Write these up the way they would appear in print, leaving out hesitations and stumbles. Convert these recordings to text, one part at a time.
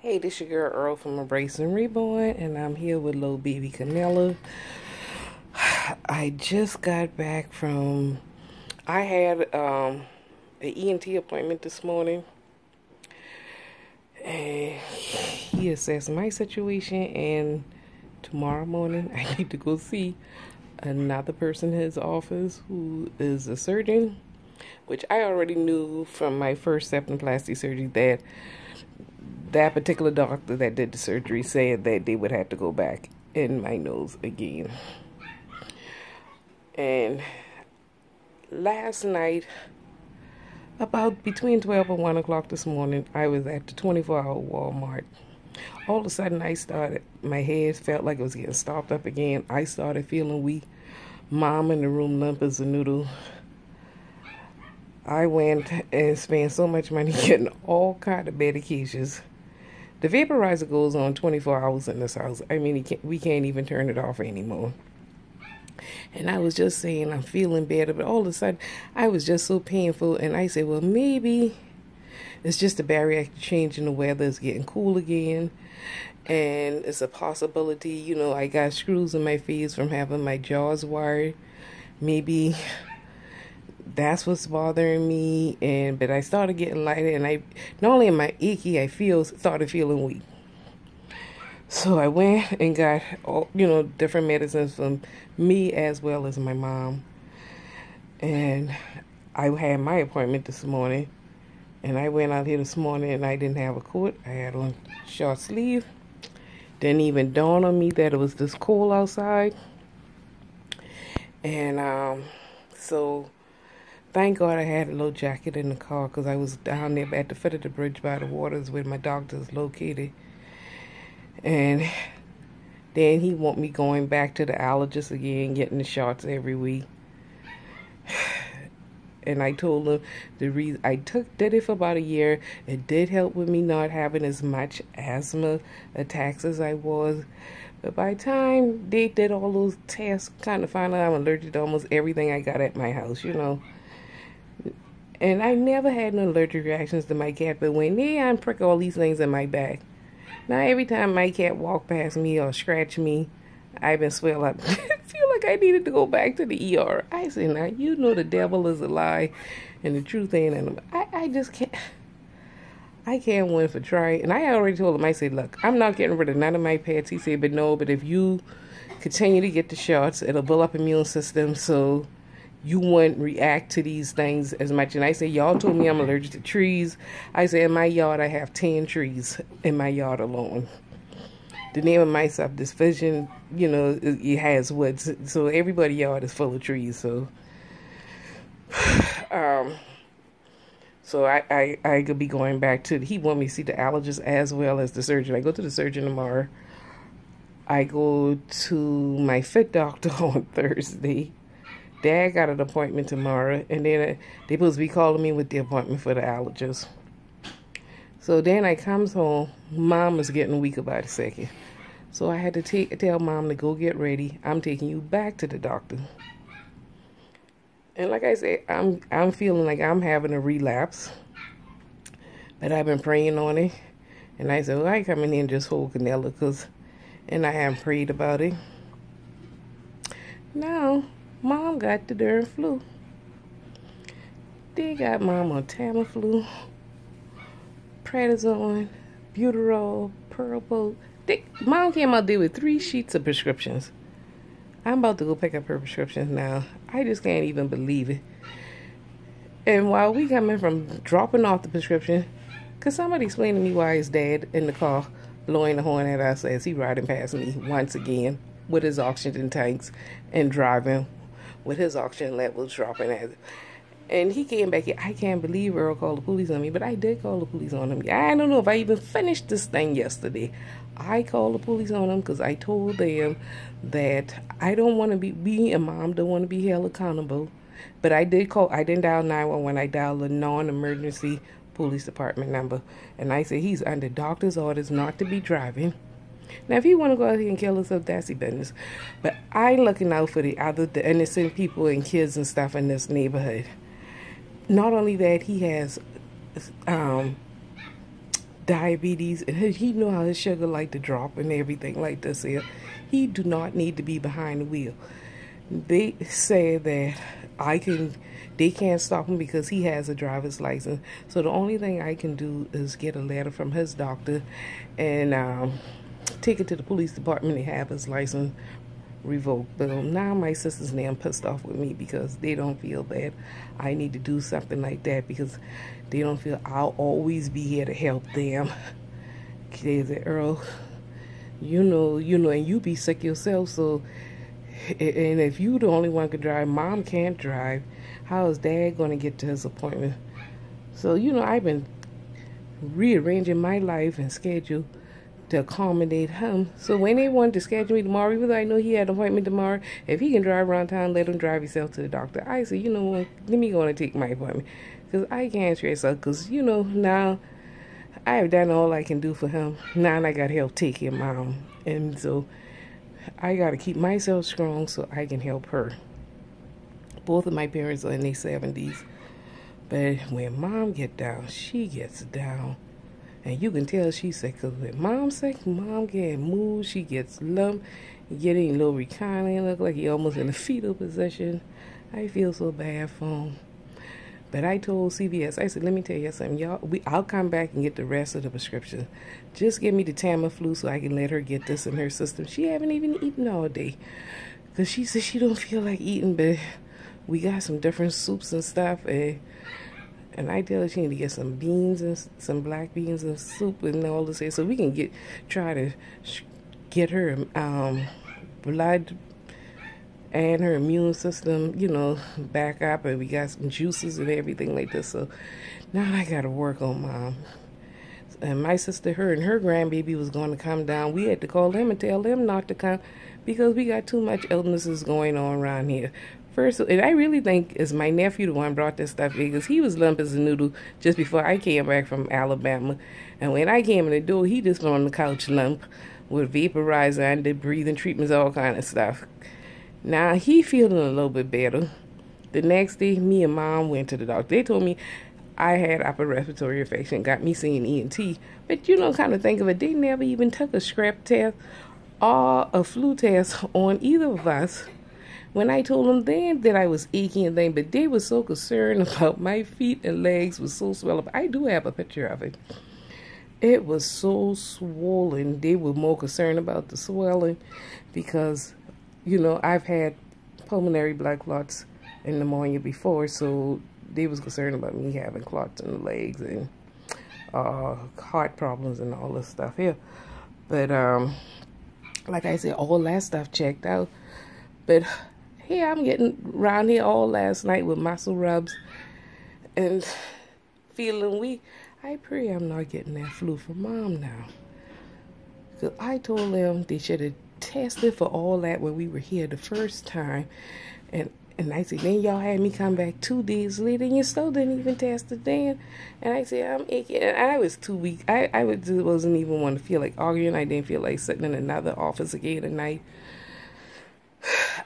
Hey, this your girl Earl from Embrace and Reborn, and I'm here with little baby Camilla. I just got back from. I had an ENT appointment this morning, and he assessed my situation. And tomorrow morning, I need to go see another person in his office who is a surgeon, which I already knew from my first septoplasty surgery that particular doctor that did the surgery said that they would have to go back in my nose again. And last night, about between 12 and 1 o'clock this morning, I was at the 24-hour Walmart. All of a sudden, my head felt like it was getting stopped up again. I started feeling weak. Mom in the room limp as a noodle. I went and spent so much money getting all kind of medications. The vaporizer goes on 24 hours in this house. I mean, we can't even turn it off anymore. And I was just saying I'm feeling better, but all of a sudden I was just so painful. And I said, well, maybe it's just a bariatric change in the weather. It's getting cool again. And it's a possibility, I got screws in my face from having my jaws wired. Maybe that's what's bothering me. But I started getting lighter, and not only am I achy, started feeling weak. So I went and got all, different medicines from me as well as my mom. And I had my appointment this morning, and I went out here this morning and I didn't have a coat. I had on short sleeve. Didn't even dawn on me that it was this cold outside. And so thank God I had a little jacket in the car, because I was down there at the foot of the bridge by the waters where my doctor is located. And then he want me going back to the allergist again, getting the shots every week. And I told him the reason I did it for about a year. It did help with me not having as much asthma attacks as I was. But by the time they did all those tests, kind of found out I'm allergic to almost everything I got at my house, And I never had no allergic reactions to my cat, but when they unprick all these things in my back, now every time my cat walk past me or scratch me, I've been swell up. I feel like I needed to go back to the ER. I said, now the devil is a lie, and the truth ain't in him. I just can't. I can't win for trying. And I already told him, I said, look, I'm not getting rid of none of my pets. He said, but if you continue to get the shots, it'll build up immune system, so you wouldn't react to these things as much. And I said, y'all told me I'm allergic to trees. I said, in my yard, I have 10 trees in my yard alone. The name of my subdivision, it has woods. So everybody's yard is full of trees. So, so I could be going back he want me to see the allergist as well as the surgeon. I go to the surgeon tomorrow. I go to my fit doctor on Thursday. Dad got an appointment tomorrow, and then they supposed to be calling me with the appointment for the allergist. So then I comes home. Mom was getting weaker by the second. So I had to tell Mom to go get ready. I'm taking you back to the doctor. And like I said, I'm feeling like I'm having a relapse. But I've been praying on it. And I said, well, I come in here and just hold Canella, and I haven't prayed about it. Now, Mom got the darn flu. They got Mom on Tamiflu, Prednisone, Buterol, Purple. Mom came out there with 3 sheets of prescriptions. I'm about to go pick up her prescriptions now. I just can't even believe it. And while we coming from dropping off the prescription, could somebody explain to me why his dad in the car blowing the horn at us as he riding past me once again with his oxygen tanks and driving with his oxygen levels dropping at it. And he came back here. I can't believe Earl called the police on me, but I did call the police on him. I don't know if I even finished this thing yesterday. I called the police on him because I told them that I don't want to me and Mom don't want to be held accountable. But I didn't dial 911. I dialed a non-emergency police department number. And I said he's under doctor's orders not to be driving. Now, if he want to go out here and kill himself, that's his business. But I looking out for the innocent people and kids and stuff in this neighborhood. Not only that, he has diabetes, and he know how his sugar like to drop and everything like this here. He do not need to be behind the wheel. They say that they can't stop him because he has a driver's license. So the only thing I can do is get a letter from his doctor and take it to the police department and have his license revoked. But now my sisters and them pissed off with me because they don't feel that I need to do something like that, because they don't feel I'll always be here to help them. They say, Earl, you know, and you be sick yourself, so, and if you the only one can drive, mom can't drive, how is dad going to get to his appointment? So, I've been rearranging my life and schedule to accommodate him. So when they wanted to schedule me tomorrow, even though I know he had an appointment tomorrow, if he can drive around town, let him drive himself to the doctor. I said, you know what, let me go and take my appointment, because I can't stress out, because, now I have done all I can do for him. Now I got to help take him out. And so I got to keep myself strong so I can help her. Both of my parents are in their 70s. But when mom get down, she gets down. And you can tell she's sick, because when mom's sick, mom get moved, she gets lump, getting a little reclining, look like he almost in a fetal position. I feel so bad for him. But I told CVS, I said, let me tell you something, I'll come back and get the rest of the prescription. Just give me the Tamiflu so I can let her get this in her system. She haven't even eaten all day, because she said she don't feel like eating, but we got some different soups and stuff, and I tell her she need to get some beans and some black beans and soup and all this here, so we can try to get her blood and her immune system, back up, and we got some juices and everything like this. So now I got to work on mom. And my sister, her and her grandbaby was going to come down. We had to call them and tell them not to come because we got too much illnesses going on around here. First, and I really think it's my nephew the one brought this stuff in, because he was limp as a noodle just before I came back from Alabama. And when I came in the door, he just went on the couch limp with vaporizer and the breathing treatments, all kind of stuff. Now he feeling a little bit better. The next day, me and mom went to the doctor. They told me I had upper respiratory infection, got me seeing ENT. But kind of think of it, they never even took a strep test or a flu test on either of us. When I told them then that I was aching and things, but they were so concerned about my feet and legs was so swollen. I do have a picture of it. It was so swollen. They were more concerned about the swelling because, I've had pulmonary blood clots and pneumonia before, so they was concerned about me having clots in the legs and heart problems and all this stuff here. But like I said, all that stuff checked out. But here I'm getting around here all last night with muscle rubs and feeling weak. I pray I'm not getting that flu from mom now. Because I told them they should have tested for all that when we were here the first time. And I said, then y'all had me come back 2 days later and you still didn't even test it then. And I said, I'm aching. And I was too weak. I wasn't even want to feel like arguing. I didn't feel like sitting in another office again tonight.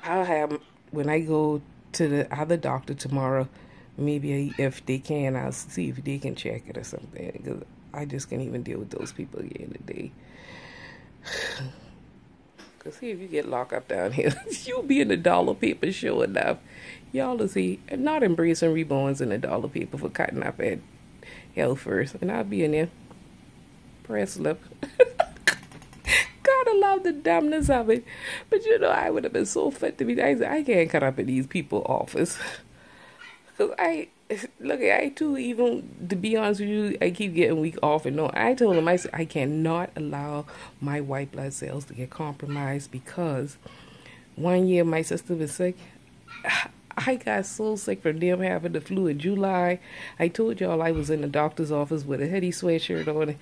I'll have, when I go to the other doctor tomorrow, maybe if they can, I'll see if they can check it or something. Because I just can't even deal with those people again today. Because see, if you get locked up down here, you'll be in the dollar paper sure enough. Y'all will see, not embracing reborns in the dollar paper for cutting up at Health First. And I'll be in there. Press slip. I love the dumbness of it. But I would have been so fit to be. I can't cut up in these people's office. Because I too, even to be honest with you, I keep getting weak off and on. I told him, I said, I cannot allow my white blood cells to get compromised, because one year my sister was sick. I got so sick from them having the flu in July. I told y'all I was in the doctor's office with a hoodie sweatshirt on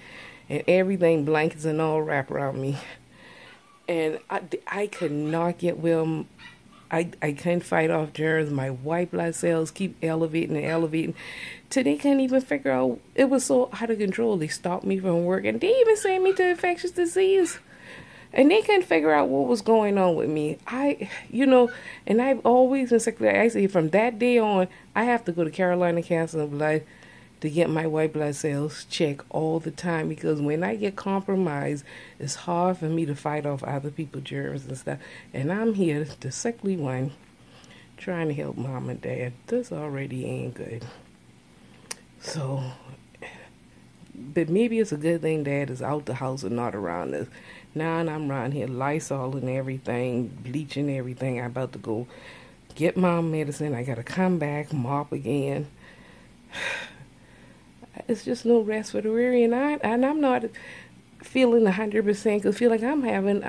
and everything, blankets and all wrapped around me. And I could not get well. I couldn't fight off germs. My white blood cells keep elevating and elevating. Till they couldn't even figure out. It was so out of control. They stopped me from work. And they even sent me to infectious disease. And they couldn't figure out what was going on with me. And I've always been sick. I say from that day on, I have to go to Carolina Cancer and Blood to get my white blood cells checked all the time, because when I get compromised, it's hard for me to fight off other people's germs and stuff. And I'm here, the sickly one, trying to help mom and dad. This already ain't good. So, but maybe it's a good thing dad is out the house and not around us. Now I'm around here, Lysol and everything, bleaching everything. I'm about to go get mom medicine. I gotta come back, mop again. It's just no rest for the weary, and I'm not feeling 100% because I feel like I'm having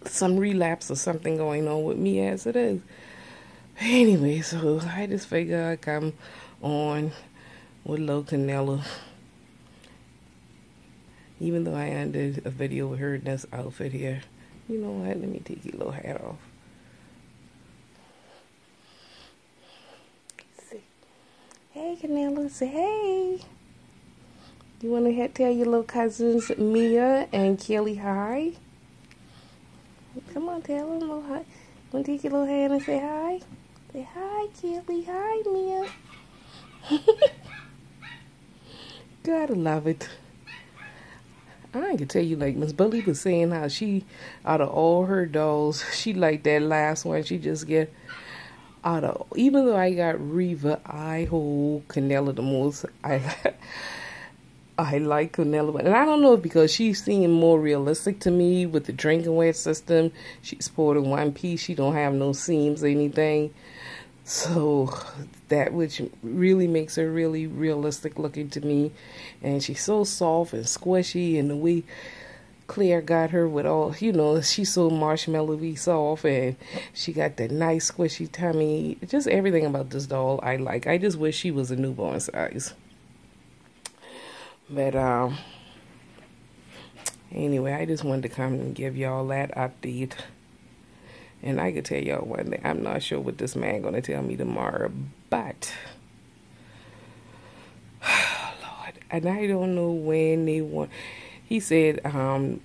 some relapse or something going on with me as it is. Anyway, so I just figured I'd come on with Lil Canella. Even though I ended a video with her in this outfit here. You know what? Let me take your little hat off. See. Hey, Canella. Say hey. You want to tell your little cousins Mia and Kelly hi? Come on, tell them little hi. Want to take your little hand and say hi? Say hi, Kelly. Hi, Mia. Gotta love it. I can tell you, like Miss Bully was saying, how she, out of all her dolls, she like that last one. She just get out of, even though I got Reva, I hold Canella the most. I like Canella, and I don't know if because she seemed more realistic to me with the drinking wear system. She's sporting one piece. She don't have no seams or anything. So that which really makes her really realistic looking to me. And she's so soft and squishy, and the way Claire got her with all, you know, she's so marshmallowy soft, and she got that nice squishy tummy. Just everything about this doll I like. I just wish she was a newborn size. But anyway, I just wanted to come and give y'all that update. And I could tell y'all one thing. I'm not sure what this man gonna tell me tomorrow, but Lord, and I don't know when they want. He said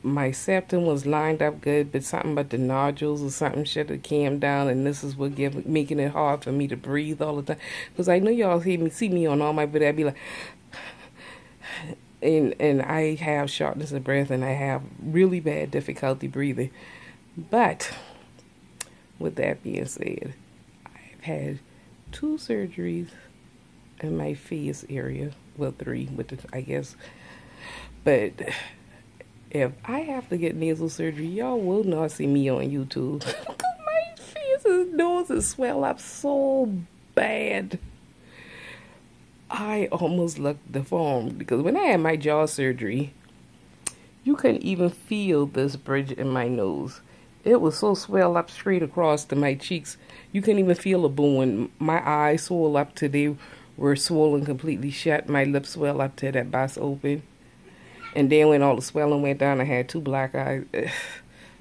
my septum was lined up good, but something about the nodules or something should have came down, and this is what making it hard for me to breathe all the time. Because I know y'all see me on all my videos. I be like, and I have shortness of breath, and I have really bad difficulty breathing, but. With that being said, I've had 2 surgeries in my face area. Well, 3, I guess. But if I have to get nasal surgery, y'all will not see me on YouTube. My face, nose is swell up so bad. I almost looked deformed. Because when I had my jaw surgery, you couldn't even feel this bridge in my nose. It was so swelled up straight across to my cheeks. You couldn't even feel a bone. My eyes swelled up to they were swollen completely shut. My lips swelled up to that bust open. And then when all the swelling went down, I had 2 black eyes. It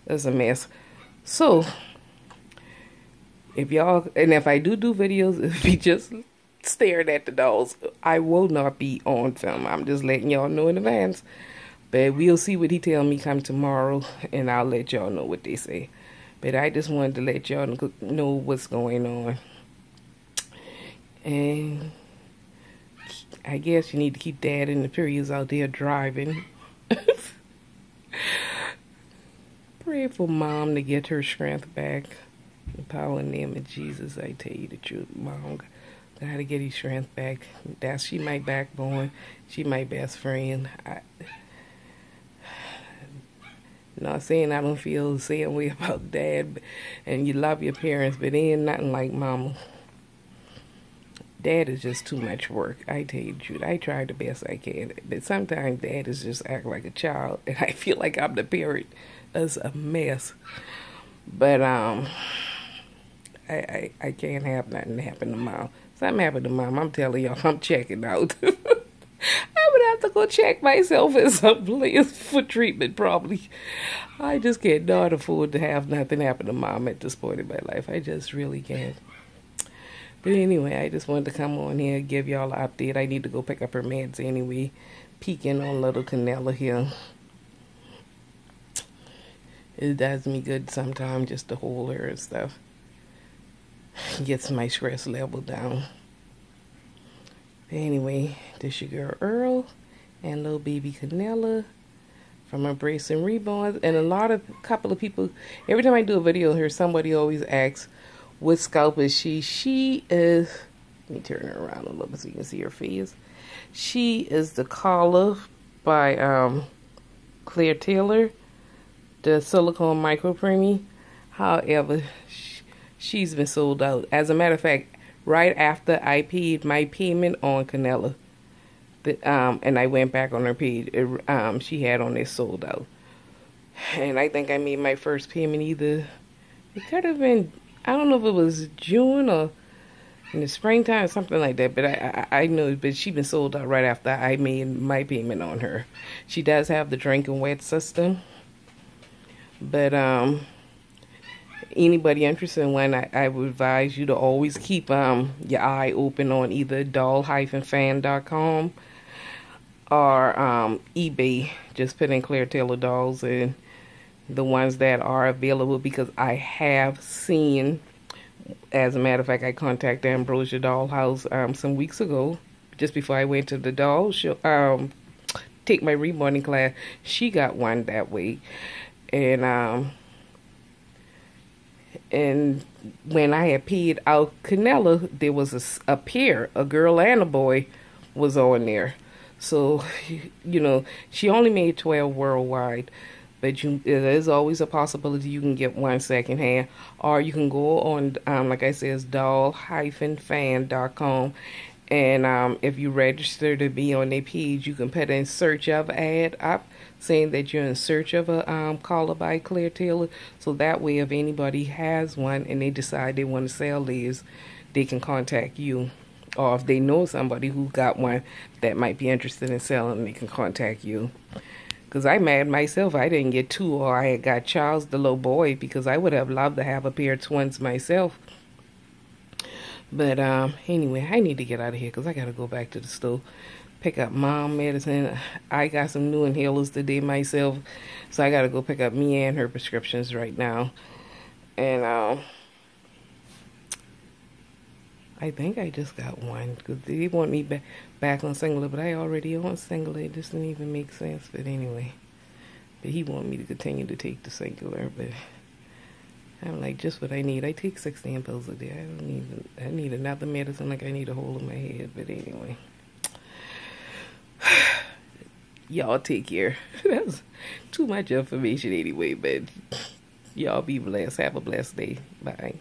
was a mess. So, if y'all, and if I do videos, if you just staring at the dolls, I will not be on film. I'm just letting y'all know in advance. But we'll see what he tell me come tomorrow, and I'll let y'all know what they say. But I just wanted to let y'all know what's going on. And I guess you need to keep Dad and the periods out there driving. Pray for Mom to get her strength back. In the power and name of Jesus, I tell you the truth. Mom gotta get his strength back. She my backbone. She my best friend. Not saying I don't feel the same way about Dad, and you love your parents, but they ain't nothing like Mama. Dad is just too much work. I tell you the truth. I try the best I can, but sometimes Dad is just act like a child, and I feel like I'm the parent. It's a mess. But I can't have nothing happen to Mom. Something happened to Mom. I'm telling y'all, I'm checking out. I would have to go check myself at some place for treatment, probably. I just can't not afford to have nothing happen to Mom at this point in my life. I just really can't. But anyway, I just wanted to come on here and give y'all an update. I need to go pick up her meds anyway. Peeking on little Canella here. It does me good sometimes just to hold her and stuff. Gets my stress level down. But anyway, this your girl Earl and little baby Canella from Embrace and Reborn. And couple of people, every time I do a video here, somebody always asks, what scalp is she? She is, let me turn her around a little bit so you can see her face. She is the Color by Claire Taylor, the silicone micro preemie. However, she's been sold out. As a matter of fact, right after I paid my payment on Canella, and I went back on her page, she had on this sold out. And I think I made my first payment either, it could have been, I don't know if it was June or in the springtime or something like that, but I know, but she been sold out right after I made my payment on her. She does have the drink and wet system, but anybody interested in one, I would advise you to always keep your eye open on either doll-fan.com or eBay. Just put in Claire Taylor dolls and the ones that are available, because I have seen, as a matter of fact, I contacted Ambrosia Dollhouse some weeks ago, just before I went to the doll show, take my remodeling class. She got one that way, and when I had paid out Canella, there was a pair, a girl and a boy, was on there. So, you know, she only made 12 worldwide, but there's always a possibility you can get one secondhand, or you can go on, like I said, it's doll-fan.com, and if you register to be on their page, you can put in search of ad up, saying that you're in search of a Color by Claire Taylor, so that way if anybody has one and they decide they want to sell these, they can contact you. Or if they know somebody who got one that might be interested in selling, they can contact you. Because I'm mad myself I didn't get two, or I had got Charles the little boy, because I would have loved to have a pair of twins myself. But anyway, I need to get out of here because I got to go back to the store, pick up mom medicine. I got some new inhalers today myself, so I got to go pick up me and her prescriptions right now. And I think I just got one because they want me back on Singler, but I already on Singler. It doesn't even make sense, but anyway. But he want me to continue to take the Singler, but I'm like, just what I need. I take 16 pills a day. I need another medicine like I need a hole in my head, but anyway. Y'all take care. That's too much information anyway, but y'all be blessed. Have a blessed day. Bye.